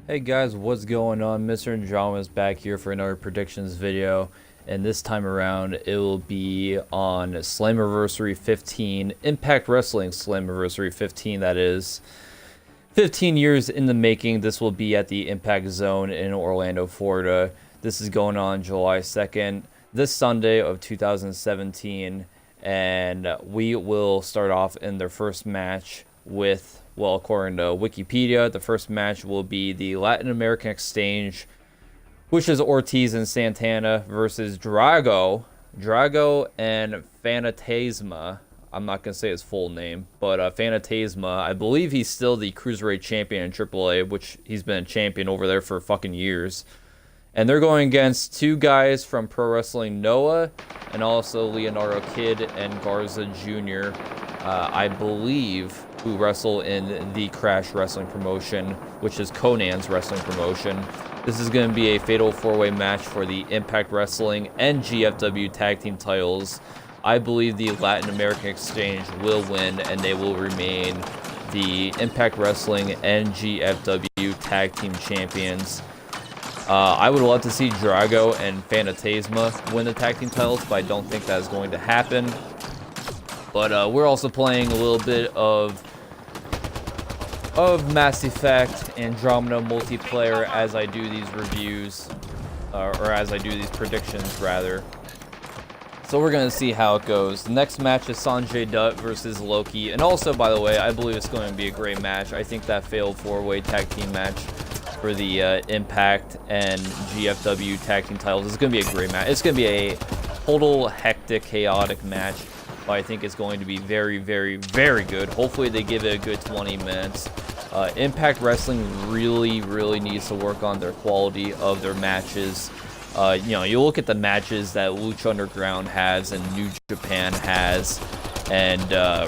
Hey guys, what's going on? Mr. Andromeda is back here for another predictions video, and this time around it will be on Slammiversary 15, Impact Wrestling Slammiversary 15, that is. 15 years in the making. This will be at the Impact Zone in Orlando, Florida. This is going on July 2nd, this Sunday of 2017, and we will start off in their first match with, well, according to Wikipedia, the first match will be the Latin American Exchange, which is Ortiz and Santana versus Drago and Fantasma. I'm not going to say his full name, but Fantasma. I believe he's still the Cruiserweight champion in AAA, which he's been a champion over there for fucking years. And they're going against two guys from Pro Wrestling Noah and also Leonardo Kid and Garza Jr., I believe, who wrestle in the Crash Wrestling promotion, which is Conan's wrestling promotion. This is going to be a fatal four-way match for the Impact Wrestling and GFW tag team titles. I believe the Latin American Exchange will win, and they will remain the Impact Wrestling and GFW tag team champions. I would love to see Drago and Fantasma win the tag team titles, but I don't think that is going to happen. But we're also playing a little bit of Mass Effect Andromeda multiplayer as I do these reviews, or as I do these predictions, rather. So we're going to see how it goes. The next match is Sanjay Dutt versus Loki. And also, by the way, I believe it's going to be a great match. I think that failed four-way tag team match for the Impact and GFW tag team titles is going to be a great match. It's going to be a total hectic, chaotic match, but I think it's going to be very, very, very good. Hopefully they give it a good 20 minutes. Impact Wrestling really needs to work on their quality of their matches. You know, you look at the matches that Lucha Underground has and New Japan has and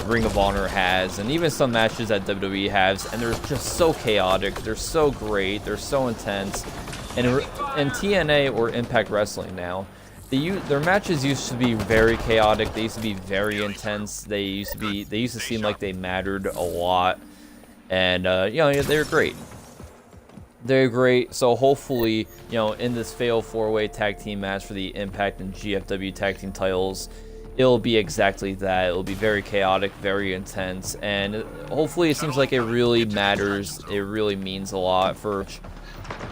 Ring of Honor has, and even some matches that WWE has, and they're just so chaotic, they're so great, they're so intense. And TNA or Impact Wrestling now, their matches used to be very chaotic, they used to be very intense, they used to seem like they mattered a lot, and you know, they're great. They're great, so hopefully, you know, in this fatal four-way tag team match for the Impact and GFW tag team titles, it'll be exactly that. It'll be very chaotic, very intense, and hopefully it seems like it really matters. It really means a lot for.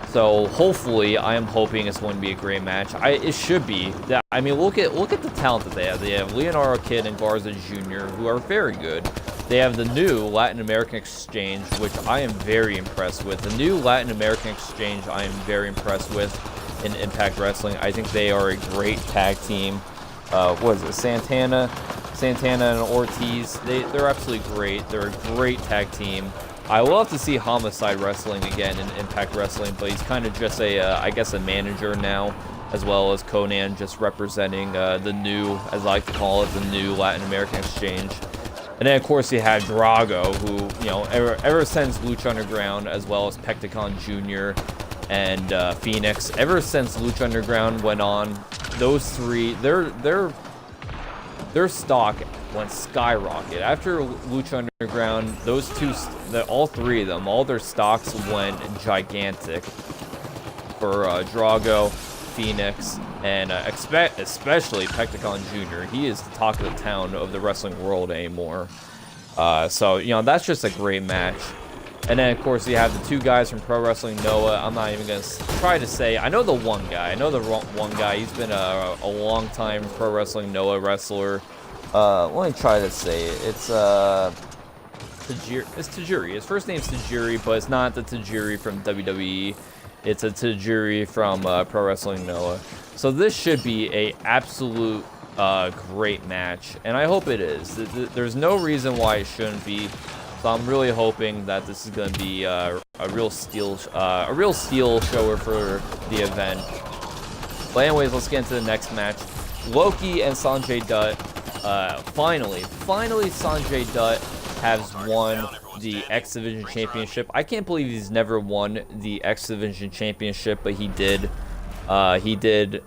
So hopefully, I am hoping it's going to be a great match. It should be. I mean, look at the talent that they have. They have Leonardo Kid and Garza Jr., who are very good. They have the new Latin American Exchange, which I am very impressed with. The new Latin American Exchange I am very impressed with in Impact Wrestling. I think they are a great tag team. What is it? Santana and Ortiz. They're absolutely great. They're a great tag team. I love to see Homicide wrestling again in Impact Wrestling, but he's kind of just I guess a manager now, as well as Conan just representing the new, as I like to call it, the new Latin American Exchange. And then, of course, you had Drago, who, you know, ever since Lucha Underground, as well as Pecticon Jr. and Phoenix, ever since Lucha Underground went on, those three, their stock went skyrocket. After Lucha Underground, those two, all three of them, all their stocks went gigantic. For Drago, Phoenix, and especially Pecticon Jr. He is the talk of the town of the wrestling world anymore. So, you know, that's just a great match. And then, of course, you have the two guys from Pro Wrestling Noah. I'm not even going to try to say. I know the one guy. He's been a long-time Pro Wrestling Noah wrestler. Let me try to say it. It's Tajiri. His first name's Tajiri, but it's not the Tajiri from WWE. It's a Tajiri from Pro Wrestling Noah. So this should be a absolute great match, and I hope it is. There's no reason why it shouldn't be. So I'm really hoping that this is going to be a real steal shower for the event. But anyways, let's get into the next match. Loki and Sanjay Dutt. Finally, Sanjay Dutt has won the X Division Championship. I can't believe he's never won the X Division Championship, but he did. He did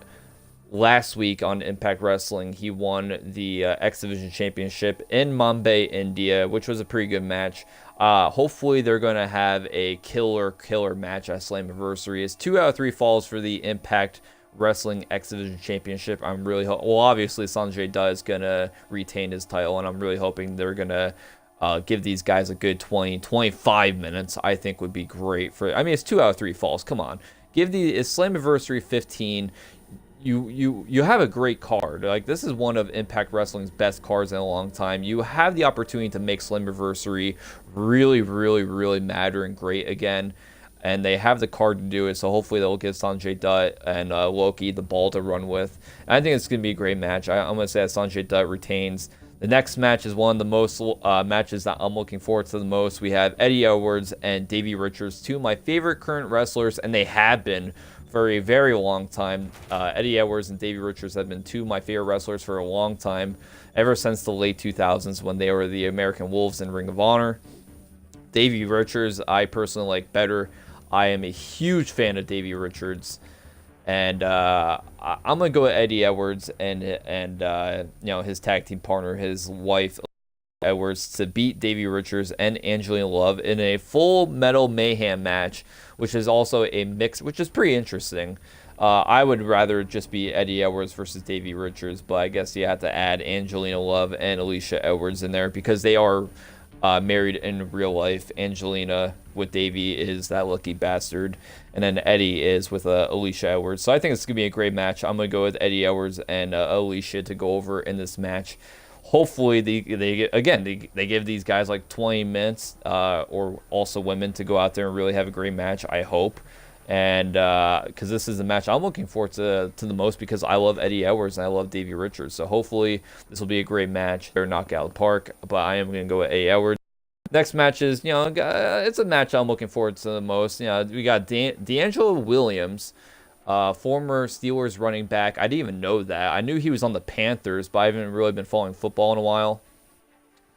last week on Impact Wrestling, he won the X Division Championship in Mumbai, India, which was a pretty good match. Hopefully, they're going to have a killer match at Slammiversary. It's 2 out of 3 falls for the Impact Wrestling X Division Championship. I'm really well, obviously, Sanjay Dutt is going to retain his title, and I'm really hoping they're going to give these guys a good 25 minutes. I think would be great for. I mean, it's 2 out of 3 falls. Come on, it's Slammiversary 15. You have a great card. Like, this is one of Impact Wrestling's best cards in a long time. You have the opportunity to make Slammiversary really matter and great again, and they have the card to do it. So hopefully they'll give Sanjay Dutt and Loki the ball to run with. And I think it's gonna be a great match. I'm gonna say that Sanjay Dutt retains. The next match is one of the most matches that I'm looking forward to the most. We have Eddie Edwards and Davey Richards, two of my favorite current wrestlers, and they have been for a very long time. Eddie Edwards and Davey Richards have been two of my favorite wrestlers for a long time, ever since the late 2000s when they were the American Wolves in Ring of Honor. Davey Richards, I personally like better. I am a huge fan of Davey Richards, and I'm gonna go with Eddie Edwards and his tag team partner, his wife Edwards, to beat Davey Richards and Angelina Love in a Full Metal Mayhem match, which is also a mix, which is pretty interesting. I would rather just be Eddie Edwards versus Davey Richards, but I guess you have to add Angelina Love and Alicia Edwards in there because they are married in real life. Angelina with Davey is that lucky bastard, and then Eddie is with Alicia Edwards. So I think it's gonna be a great match. I'm gonna go with Eddie Edwards and Alicia to go over in this match. Hopefully they give these guys like 20 minutes, or also women, to go out there and really have a great match. I hope, and because this is the match I'm looking forward to the most, because I love Eddie Edwards and I love Davey Richards. So hopefully this will be a great match. They're knockout of the park, but I am gonna go with Eddie Edwards. Next match is, it's a match I'm looking forward to the most. We got D'Angelo Williams, former Steelers running back. I didn't even know that. I knew he was on the Panthers, but I haven't really been following football in a while.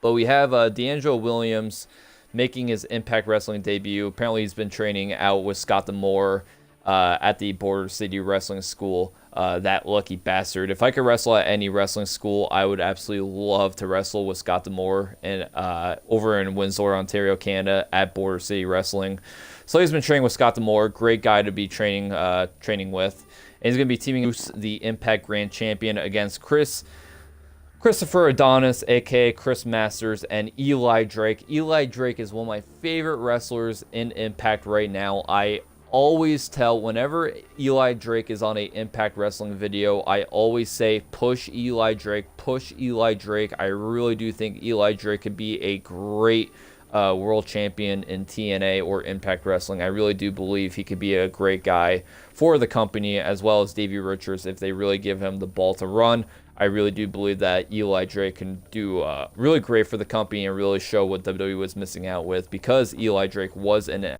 But we have D'Angelo Williams making his Impact Wrestling debut. Apparently he's been training out with Scott D'Amore at the Border City Wrestling School. That lucky bastard. If I could wrestle at any wrestling school, I would absolutely love to wrestle with Scott D'Amore and over in Windsor, Ontario, Canada, at Border City Wrestling. So he's been training with Scott D'Amore. Great guy to be training with. And he's going to be teaming with the Impact Grand Champion against Christopher Adonis, a.k.a. Chris Masters, and Eli Drake. Eli Drake is one of my favorite wrestlers in Impact right now. I always tell, whenever Eli Drake is on a Impact Wrestling video, I always say, push Eli Drake, push Eli Drake. I really do think Eli Drake could be a great world champion in TNA or Impact Wrestling. I really do believe he could be a great guy for the company, as well as Davey Richards, if they really give him the ball to run. I really do believe that Eli Drake can do really great for the company and really show what WWE was missing out with, because Eli Drake was in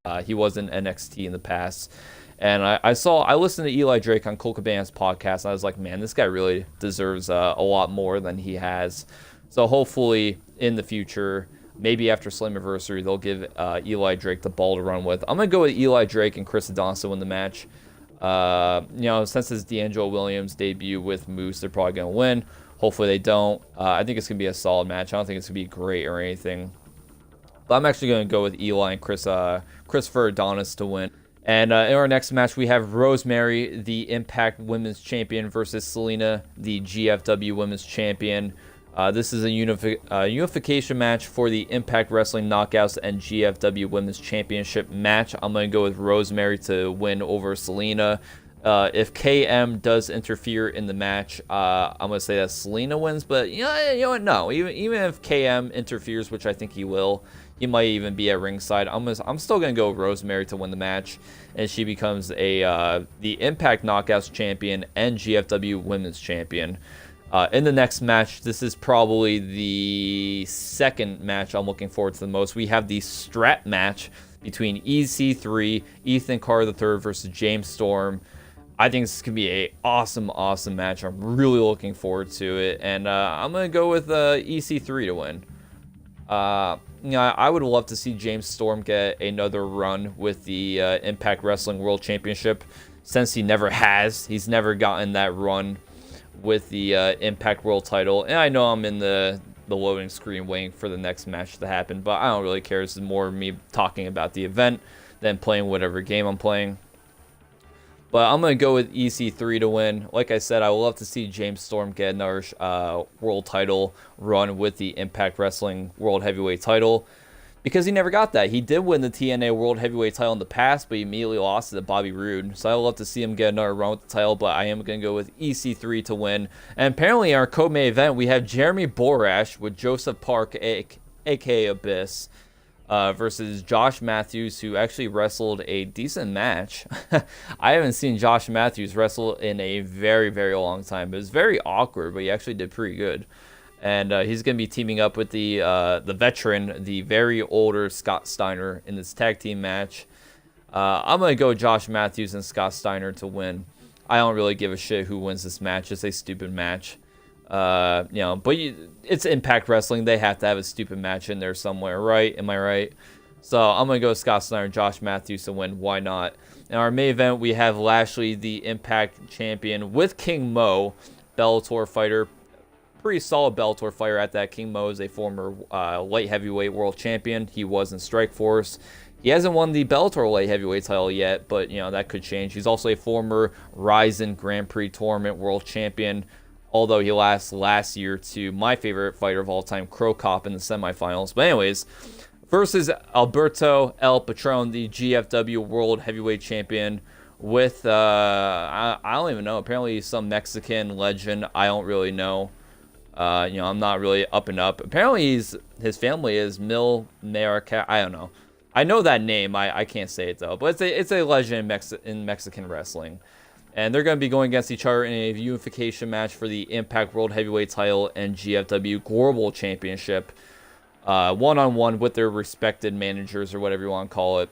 NXT in the past. And I listened to Eli Drake on Cole Cabana's podcast, and I was like, man, this guy really deserves a lot more than he has. So hopefully in the future, maybe after Slammiversary, they'll give Eli Drake the ball to run with. I'm going to go with Eli Drake and Chris Adonis to win the match. Since it's D'Angelo Williams' debut with Moose, they're probably going to win. Hopefully they don't. I think it's going to be a solid match. I don't think it's going to be great or anything. But I'm actually going to go with Eli and Christopher Adonis to win. And in our next match, we have Rosemary, the Impact Women's Champion, versus Selena, the GFW Women's Champion. This is a unification match for the Impact Wrestling Knockouts and GFW Women's Championship match. I'm going to go with Rosemary to win over Selena. If KM does interfere in the match, I'm going to say that Selena wins. But you know what? No, even if KM interferes, which I think he will, he might even be at ringside. I'm still going to go with Rosemary to win the match, and she becomes the Impact Knockouts champion and GFW Women's Champion. In the next match, this is probably the second match I'm looking forward to the most. We have the strap match between EC3, Ethan Carr III versus James Storm. I think this could be a awesome match. I'm really looking forward to it, and I'm gonna go with EC3 to win. I would love to see James Storm get another run with the Impact Wrestling World Championship. since he never has. He's never gotten that run with the Impact World title. And I know I'm in the loading screen waiting for the next match to happen, but I don't really care. This is more me talking about the event than playing whatever game I'm playing. But I'm going to go with EC3 to win. Like I said, I would love to see James Storm get another world title run with the Impact Wrestling World Heavyweight title, because he never got that. He did win the TNA World Heavyweight title in the past, but he immediately lost it to Bobby Roode. So I would love to see him get another run with the title, but I am going to go with EC3 to win. And apparently in our co-main event, we have Jeremy Borash with Joseph Park, aka Abyss, versus Josh Matthews, who actually wrestled a decent match. I haven't seen Josh Matthews wrestle in a very, very long time. It was very awkward, but he actually did pretty good. And he's going to be teaming up with the veteran, the very older Scott Steiner in this tag team match. I'm going to go Josh Matthews and Scott Steiner to win. I don't really give a shit who wins this match. It's a stupid match. But it's Impact Wrestling. They have to have a stupid match in there somewhere, right? Am I right? So I'm going to go Scott Steiner and Josh Matthews to win. Why not? In our main event, we have Lashley, the Impact champion, with King Mo, Bellator fighter. Pretty solid Bellator fighter at that. King Mo is a former light heavyweight world champion. He was in Strikeforce. He hasn't won the Bellator light heavyweight title yet, but that could change. He's also a former Ryzen Grand Prix tournament world champion, although he lost last year to my favorite fighter of all time, Crow Cop, in the semifinals. But anyways, versus Alberto El Patron, the GFW world heavyweight champion, with I don't even know. Apparently he's some Mexican legend. I don't really know. I'm not really up and up. Apparently his family is Mil Marica. I don't know. I know that name. I can't say it though. But it's a legend in Mexican wrestling. And they're going to be going against each other in a unification match for the Impact World Heavyweight title and GFW Global Championship. One-on-one with their respected managers, or whatever you want to call it.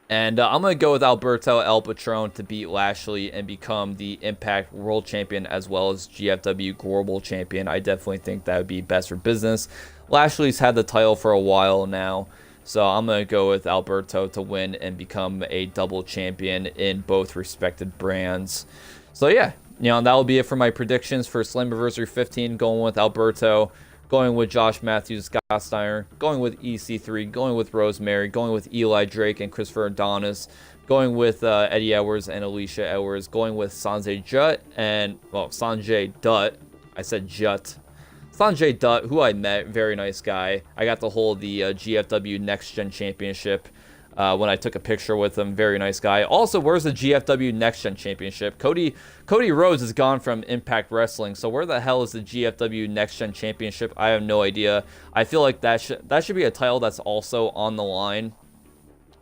And I'm going to go with Alberto El Patron to beat Lashley and become the Impact World Champion as well as GFW Global Champion. I definitely think that would be best for business. Lashley's had the title for a while now, so I'm going to go with Alberto to win and become a double champion in both respected brands. So yeah, that will be it for my predictions for Slammiversary 15, going with Alberto, going with Josh Matthews, Scott Steiner, going with EC3, going with Rosemary, going with Eli Drake and Christopher Adonis, going with Eddie Edwards and Alicia Edwards, going with Sanjay Dutt. I said Jut. Sanjay Dutt, who I met, very nice guy. I got to hold the GFW Next Gen Championship when I took a picture with him. Very nice guy. Also, where's the GFW Next Gen Championship? Cody Rhodes is gone from Impact Wrestling, so where the hell is the GFW Next Gen Championship? I have no idea. I feel like that should be a title that's also on the line.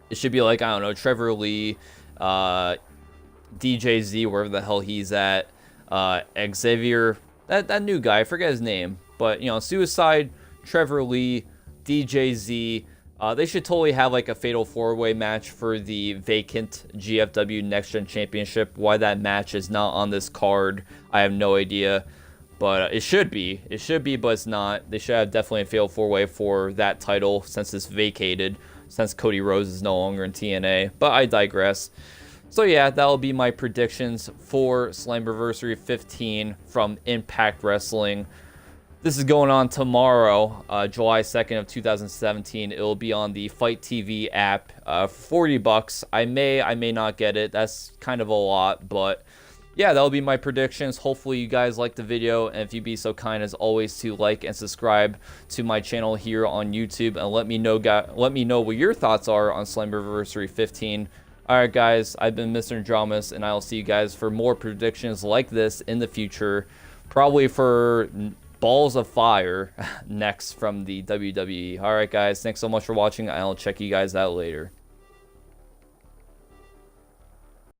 It should be like, I don't know, Trevor Lee, DJZ, wherever the hell he's at, Xavier, that new guy, I forget his name, but Suicide, Trevor Lee, DJZ. They should totally have like a fatal four-way match for the vacant GFW Next Gen Championship. Why that match is not on this card, I have no idea. But it should be. It should be, but it's not. They should have definitely a fatal four-way for that title since it's vacated, since Cody Rhodes is no longer in TNA. But I digress. So yeah, that'll be my predictions for Slammiversary 15 from Impact Wrestling. This is going on tomorrow, July 2nd of 2017. It'll be on the Fight TV app, $40. I may not get it. That's kind of a lot, but yeah, that'll be my predictions. Hopefully you guys liked the video, and if you'd be so kind as always to like and subscribe to my channel here on YouTube, and let me know what your thoughts are on Slammiversary 15. All right, guys, I've been Mr. Andromus, and I'll see you guys for more predictions like this in the future, probably for Balls of Fire next from the WWE. All right, guys, thanks so much for watching. I'll check you guys out later.